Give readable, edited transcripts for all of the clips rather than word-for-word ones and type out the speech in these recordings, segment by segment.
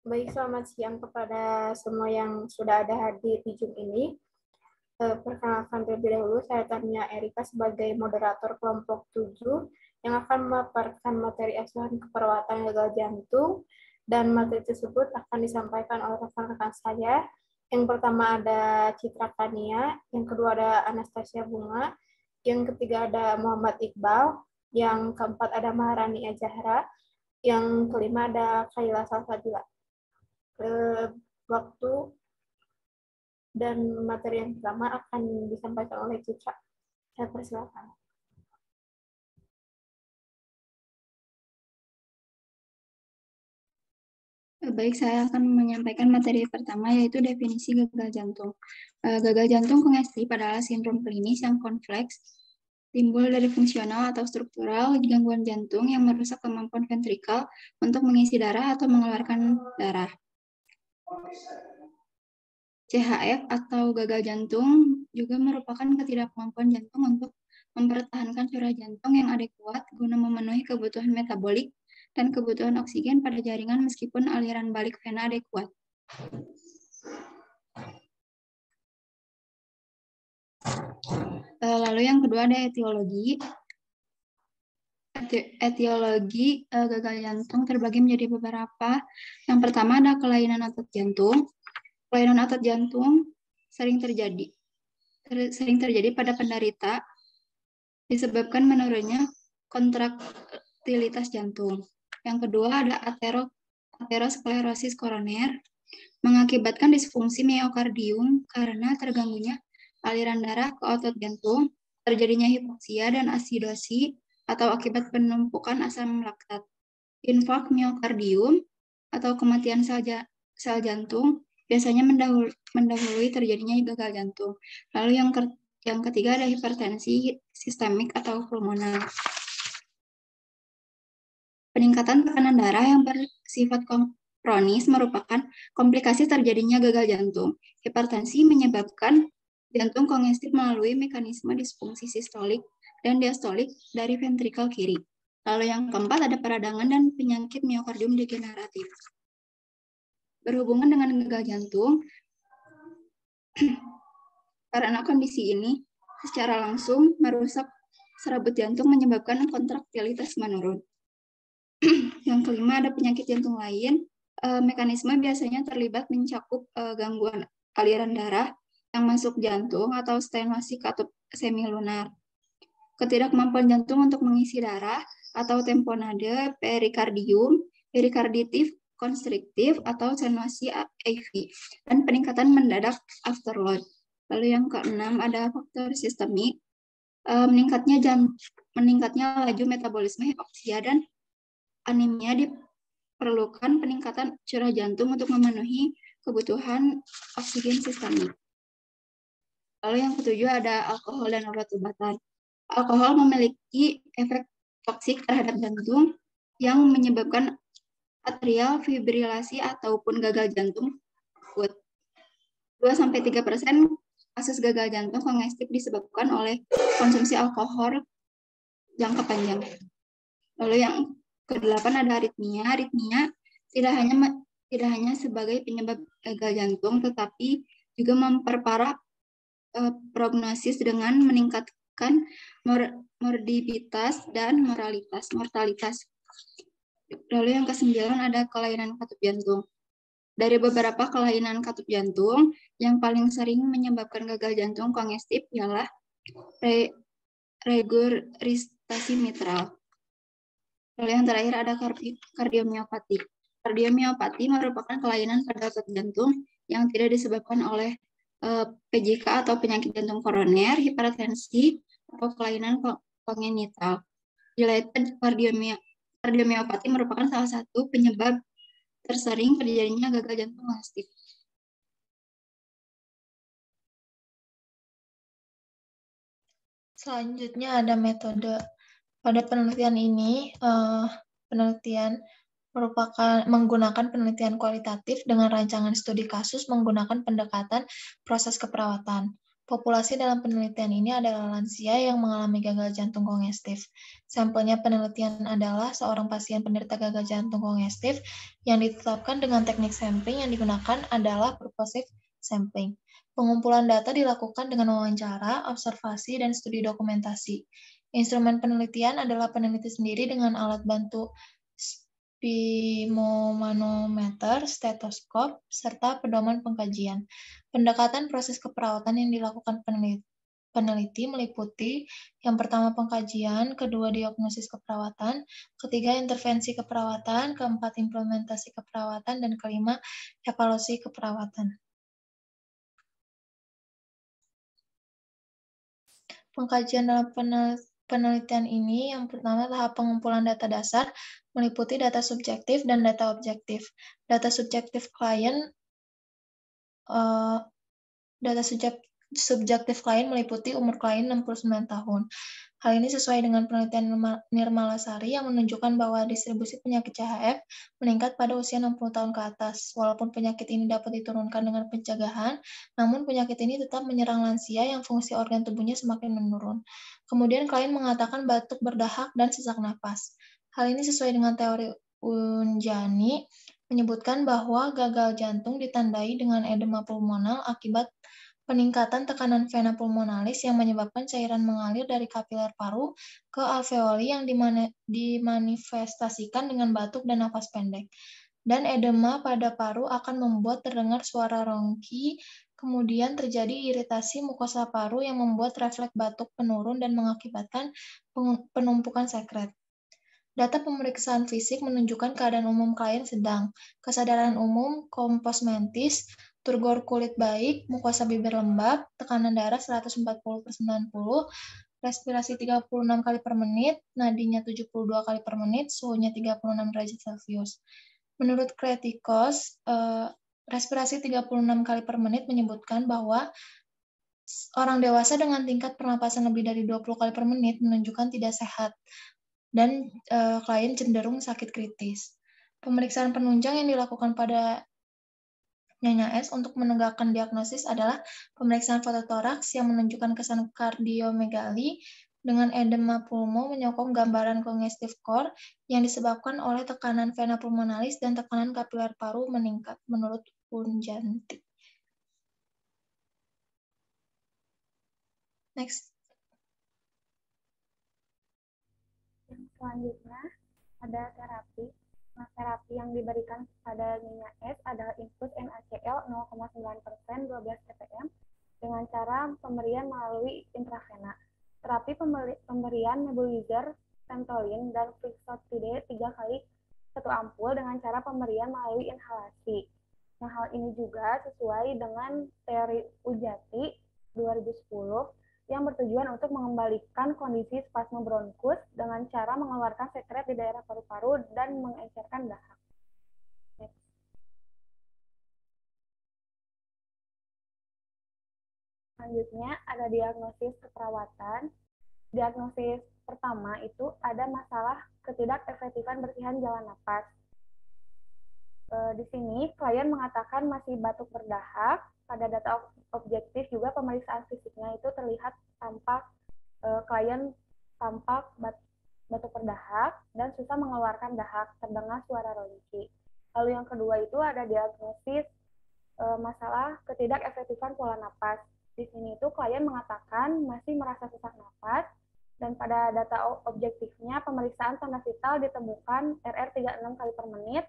Baik, selamat siang kepada semua yang sudah ada hadir di Zoom ini. Perkenalkan terlebih dahulu, saya Tania Erika sebagai moderator kelompok 7 yang akan memaparkan materi asuhan keperawatan gagal jantung, dan materi tersebut akan disampaikan oleh rekan-rekan saya. Yang pertama ada Citra Kania, yang kedua ada Anastasia Bunga, yang ketiga ada Muhammad Iqbal, yang keempat ada Maharani Azahra, yang kelima ada Khaila Salsabila. Waktu dan materi yang pertama akan disampaikan oleh Citra. Saya persilakan. Baik, saya akan menyampaikan materi pertama, yaitu definisi gagal jantung. Gagal jantung kongestif adalah sindrom klinis yang kompleks, timbul dari fungsional atau struktural gangguan jantung yang merusak kemampuan ventrikal untuk mengisi darah atau mengeluarkan darah. CHF atau gagal jantung juga merupakan ketidakmampuan jantung untuk mempertahankan curah jantung yang adekuat guna memenuhi kebutuhan metabolik dan kebutuhan oksigen pada jaringan meskipun aliran balik vena adekuat. Lalu yang kedua ada etiologi. Etiologi gagal jantung terbagi menjadi beberapa. Yang pertama ada kelainan otot jantung. Kelainan otot jantung sering terjadi pada penderita disebabkan menurunnya kontraktilitas jantung. Yang kedua ada aterosklerosis koroner, mengakibatkan disfungsi miokardium karena terganggunya aliran darah ke otot jantung, terjadinya hipoksia dan asidosi atau akibat penumpukan asam laktat. Infark miokardium atau kematian sel jantung biasanya mendahului terjadinya gagal jantung. Lalu yang ketiga ada hipertensi sistemik atau pulmoner. Peningkatan tekanan darah yang bersifat kronis merupakan komplikasi terjadinya gagal jantung. Hipertensi menyebabkan jantung kongestif melalui mekanisme disfungsi sistolik dan diastolik dari ventrikel kiri. Lalu yang keempat ada peradangan dan penyakit miokardium degeneratif. Berhubungan dengan gagal jantung, karena kondisi ini secara langsung merusak serabut jantung menyebabkan kontraktilitas menurun. Yang kelima ada penyakit jantung lain. Mekanisme biasanya terlibat mencakup gangguan aliran darah yang masuk jantung atau stenosi katup semilunar. Ketidakmampuan jantung untuk mengisi darah atau tamponade perikardium, perikarditif konstriktif atau stenosi AV, dan peningkatan mendadak afterload. Lalu yang keenam ada faktor sistemik, meningkatnya laju metabolisme hipoksia dan anemia diperlukan peningkatan curah jantung untuk memenuhi kebutuhan oksigen sistemik. Lalu yang ketujuh ada alkohol dan obat-obatan. Alkohol memiliki efek toksik terhadap jantung yang menyebabkan atrial fibrilasi ataupun gagal jantung akut. 2-3% kasus gagal jantung kongestif disebabkan oleh konsumsi alkohol jangka panjang. Lalu yang ke-8 ada aritmia. Aritmia tidak hanya sebagai penyebab gagal jantung, tetapi juga memperparah prognosis dengan meningkatkan morbiditas dan mortalitas. Lalu yang ke-9 ada kelainan katup jantung. Dari beberapa kelainan katup jantung, yang paling sering menyebabkan gagal jantung kongestif ialah regurgitasi mitral. Lalu yang terakhir ada kardiomiopati. Kardiomiopati merupakan kelainan pada otot jantung yang tidak disebabkan oleh PJK atau penyakit jantung koroner, hipertensi, atau kelainan kongenital. Dilated kardiomiopati merupakan salah satu penyebab tersering terjadinya gagal jantung kongestif. Selanjutnya ada metode. Pada penelitian ini, penelitian menggunakan penelitian kualitatif dengan rancangan studi kasus menggunakan pendekatan proses keperawatan. Populasi dalam penelitian ini adalah lansia yang mengalami gagal jantung kongestif. Sampelnya penelitian adalah seorang pasien penderita gagal jantung kongestif yang ditetapkan dengan teknik sampling yang digunakan adalah purposive sampling. Pengumpulan data dilakukan dengan wawancara, observasi, dan studi dokumentasi. Instrumen penelitian adalah peneliti sendiri dengan alat bantu sphygmomanometer, stetoskop, serta pedoman pengkajian. Pendekatan proses keperawatan yang dilakukan peneliti meliputi yang pertama pengkajian, kedua diagnosis keperawatan, ketiga intervensi keperawatan, keempat implementasi keperawatan, dan kelima evaluasi keperawatan. Pengkajian dalam penelitian ini yang pertama tahap pengumpulan data dasar meliputi data subjektif dan data objektif. Data subjektif klien meliputi umur klien 69 tahun. Hal ini sesuai dengan penelitian Nirmalasari yang menunjukkan bahwa distribusi penyakit CHF meningkat pada usia 60 tahun ke atas. Walaupun penyakit ini dapat diturunkan dengan pencegahan, namun penyakit ini tetap menyerang lansia yang fungsi organ tubuhnya semakin menurun. Kemudian klien mengatakan batuk berdahak dan sesak napas. Hal ini sesuai dengan teori Unjani, menyebutkan bahwa gagal jantung ditandai dengan edema pulmonal akibat peningkatan tekanan vena pulmonalis yang menyebabkan cairan mengalir dari kapiler paru ke alveoli yang dimanifestasikan dengan batuk dan napas pendek. Dan edema pada paru akan membuat terdengar suara rongki, kemudian terjadi iritasi mukosa paru yang membuat refleks batuk menurun dan mengakibatkan penumpukan sekret. Data pemeriksaan fisik menunjukkan keadaan umum klien sedang, kesadaran umum, kompos mentis, turgor kulit baik, mukosa bibir lembab, tekanan darah 140/90, respirasi 36 kali per menit, nadinya 72 kali per menit, suhunya 36 derajat Celcius. Menurut Kretikos, respirasi 36 kali per menit menyebutkan bahwa orang dewasa dengan tingkat pernapasan lebih dari 20 kali per menit menunjukkan tidak sehat dan klien cenderung sakit kritis. Pemeriksaan penunjang yang dilakukan pada Nyonya S untuk menegakkan diagnosis adalah pemeriksaan fototoraks yang menunjukkan kesan kardiomegali dengan edema pulmo menyokong gambaran congestive core yang disebabkan oleh tekanan vena pulmonalis dan tekanan kapiler paru meningkat menurut Unjanti. Next. Yang selanjutnya ada terapi. Nah, terapi yang diberikan pada Nyonya S adalah infus NaCl 0,9% 12 ppm dengan cara pemberian melalui intravena. Terapi pemberian nebulizer Ventolin dan Fluoxetine 3 kali 1 ampul dengan cara pemberian melalui inhalasi. Nah, hal ini juga sesuai dengan teori Ujati 2010 yang bertujuan untuk mengembalikan kondisi spasme bronkus dengan cara mengeluarkan sekret di daerah paru-paru dan mengencerkan dahak. Selanjutnya ada diagnosis keperawatan. Diagnosis pertama itu ada masalah ketidakefektifan bersihan jalan napas. Di sini klien mengatakan masih batuk berdahak. Pada data objektif juga pemeriksaan fisiknya itu terlihat tampak klien tampak batuk berdahak dan susah mengeluarkan dahak, terdengar suara rongki. Lalu yang kedua itu ada diagnosis masalah ketidakefektifan pola napas. Di sini itu klien mengatakan masih merasa sesak napas dan pada data objektifnya pemeriksaan tanda vital ditemukan RR 36 kali per menit,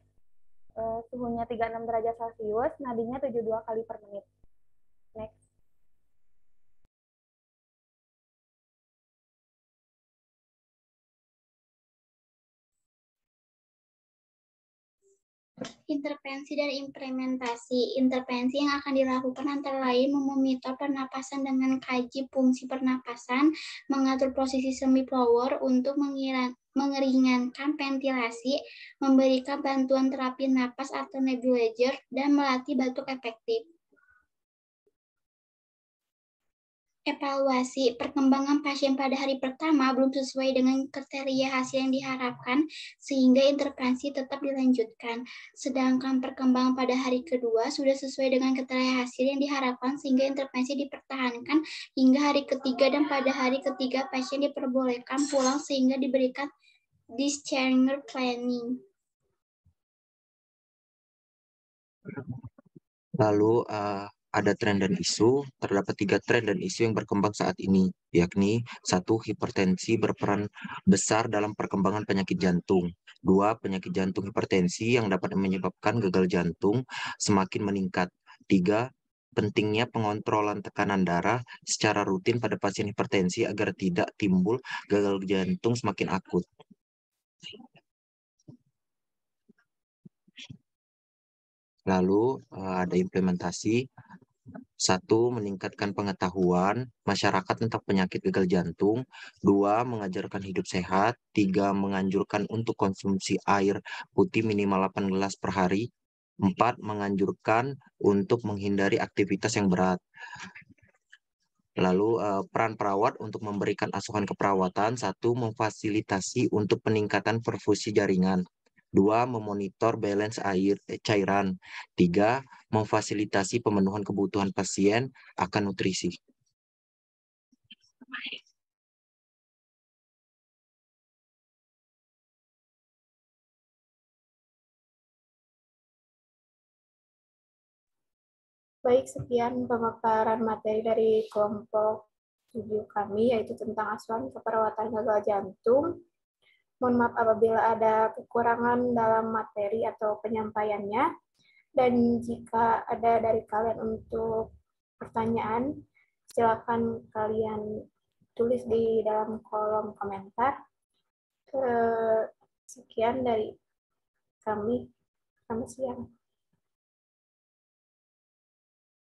suhunya 36 derajat Celcius, nadinya 72 kali per menit. Next. Intervensi dan implementasi. Intervensi yang akan dilakukan antara lain memonitor pernapasan dengan kaji fungsi pernapasan, mengatur posisi semi-blower untuk mengeringankan ventilasi, memberikan bantuan terapi napas atau nebulizer, dan melatih batuk efektif. evaluasi perkembangan pasien pada hari pertama belum sesuai dengan kriteria hasil yang diharapkan, sehingga intervensi tetap dilanjutkan. Sedangkan perkembangan pada hari kedua sudah sesuai dengan kriteria hasil yang diharapkan, sehingga intervensi dipertahankan hingga hari ketiga, dan pada hari ketiga pasien diperbolehkan pulang sehingga diberikan discharge planning. Lalu ada tren dan isu. Terdapat 3 tren dan isu yang berkembang saat ini, yakni 1. Hipertensi berperan besar dalam perkembangan penyakit jantung. 2. Penyakit jantung hipertensi yang dapat menyebabkan gagal jantung semakin meningkat. 3. Pentingnya pengontrolan tekanan darah secara rutin pada pasien hipertensi agar tidak timbul gagal jantung semakin akut. Lalu ada implementasi. 1. Meningkatkan pengetahuan masyarakat tentang penyakit gagal jantung. 2. Mengajarkan hidup sehat. 3. Menganjurkan untuk konsumsi air putih minimal 8 gelas per hari. 4. Menganjurkan untuk menghindari aktivitas yang berat. Lalu peran perawat untuk memberikan asuhan keperawatan. 1. Memfasilitasi untuk peningkatan perfusi jaringan. 2. Memonitor balance cairan. 3. Memfasilitasi pemenuhan kebutuhan pasien akan nutrisi. Baik, sekian pemaparan materi dari kelompok 7 kami, yaitu tentang asuhan keperawatan gagal jantung. Mohon maaf apabila ada kekurangan dalam materi atau penyampaiannya. Dan jika ada dari kalian untuk pertanyaan, silakan kalian tulis di dalam kolom komentar. Sekian dari kami. Selamat siang.